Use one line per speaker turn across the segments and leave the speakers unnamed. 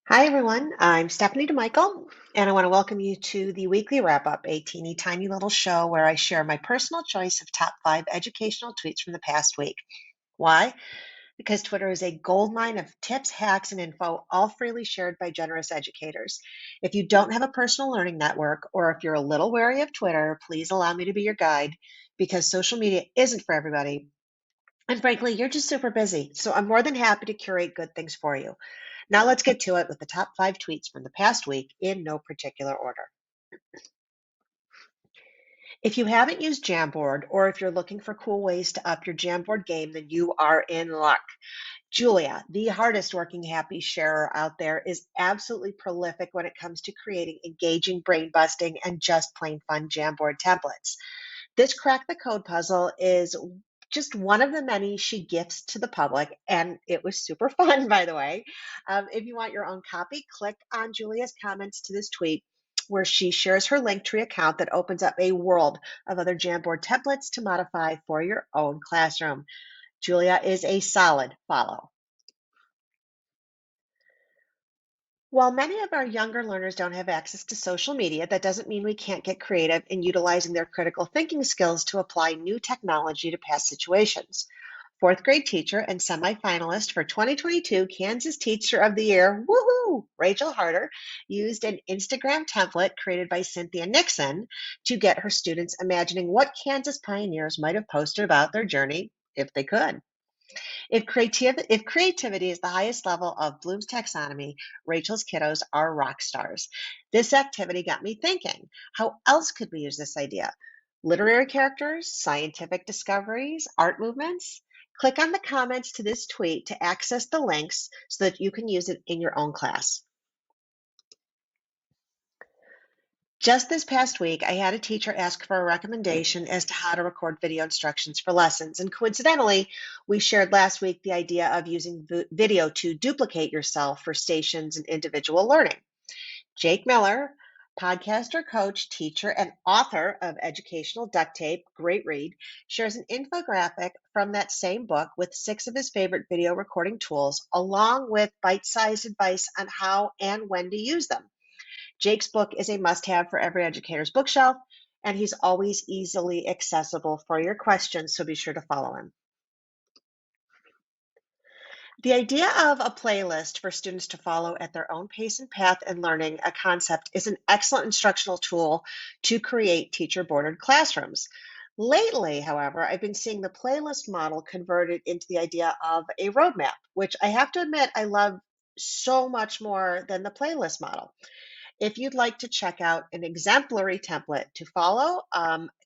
Hi, everyone. I'm Stephanie DeMichael, and I want to welcome you to the weekly wrap up, a teeny tiny little show where I share my personal choice of top 5 educational tweets from the past week. Why? Because Twitter is a goldmine of tips, hacks, and info, all freely shared by generous educators. If you don't have a personal learning network, or if you're a little wary of Twitter, please allow me to be your guide because social media isn't for everybody. And frankly, you're just super busy. So I'm more than happy to curate good things for you. Now let's get to it with the top 5 tweets from the past week in no particular order. If you haven't used Jamboard or if you're looking for cool ways to up your Jamboard game, then you are in luck. Julia, the hardest working happy sharer out there, is absolutely prolific when it comes to creating engaging, brain busting, and just plain fun Jamboard templates. This crack the code puzzle is just one of the many she gifts to the public, and it was super fun, by the way. If you want your own copy, click on Julia's comments to this tweet, where she shares her Linktree account that opens up a world of other Jamboard templates to modify for your own classroom. Julia is a solid follow. While many of our younger learners don't have access to social media, that doesn't mean we can't get creative in utilizing their critical thinking skills to apply new technology to past situations. Fourth grade teacher and semifinalist for 2022 Kansas Teacher of the Year, woohoo, Rachel Harder, used an Instagram template created by Cynthia Nixon to get her students imagining what Kansas pioneers might have posted about their journey if they could. If creativity is the highest level of Bloom's taxonomy, Rachel's kiddos are rock stars. This activity got me thinking, how else could we use this idea? Literary characters, scientific discoveries, art movements? Click on the comments to this tweet to access the links so that you can use it in your own class. Just this past week, I had a teacher ask for a recommendation as to how to record video instructions for lessons. And coincidentally, we shared last week the idea of using video to duplicate yourself for stations and individual learning. Jake Miller, podcaster, coach, teacher, and author of Educational Duct Tape, great read, shares an infographic from that same book with 6 of his favorite video recording tools, along with bite-sized advice on how and when to use them. Jake's book is a must-have for every educator's bookshelf, and he's always easily accessible for your questions, so be sure to follow him. The idea of a playlist for students to follow at their own pace and path in learning a concept is an excellent instructional tool to create teacher-bordered classrooms. Lately, however, I've been seeing the playlist model converted into the idea of a roadmap, which I have to admit I love so much more than the playlist model. If you'd like to check out an exemplary template to follow,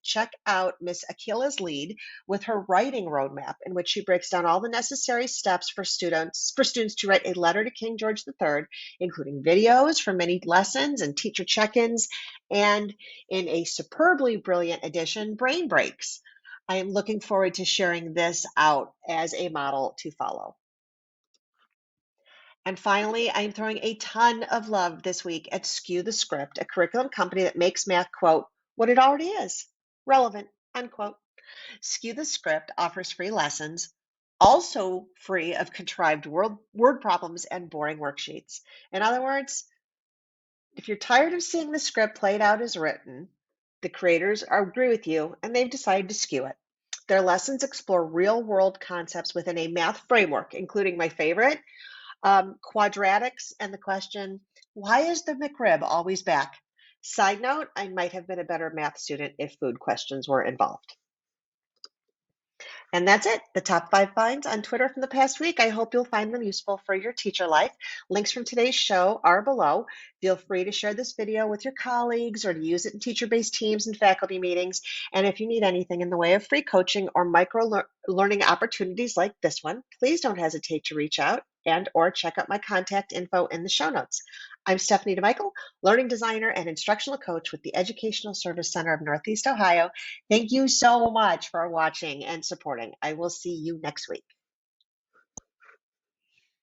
check out Miss Akila's lead with her writing roadmap, in which she breaks down all the necessary steps for students to write a letter to King George III, including videos from many lessons and teacher check-ins, and in a superbly brilliant edition, brain breaks. I am looking forward to sharing this out as a model to follow. And finally, I'm throwing a ton of love this week at Skew the Script, a curriculum company that makes math, quote, what it already is, relevant, unquote. Skew the Script offers free lessons, also free of contrived word problems and boring worksheets. In other words, if you're tired of seeing the script played out as written, the creators agree with you and they've decided to skew it. Their lessons explore real world concepts within a math framework, including my favorite, quadratics, and the question, why is the McRib always back? Side note, I might have been a better math student if food questions were involved. And that's it, the top 5 finds on Twitter from the past week. I hope you'll find them useful for your teacher life. Links from today's show are below. Feel free to share this video with your colleagues or to use it in teacher-based teams and faculty meetings. And if you need anything in the way of free coaching or micro-learning opportunities like this one, please don't hesitate to reach out and or check out my contact info in the show notes. I'm Stephanie DeMichael, learning designer and instructional coach with the Educational Service Center of Northeast Ohio. Thank you so much for watching and supporting. I will see you next week.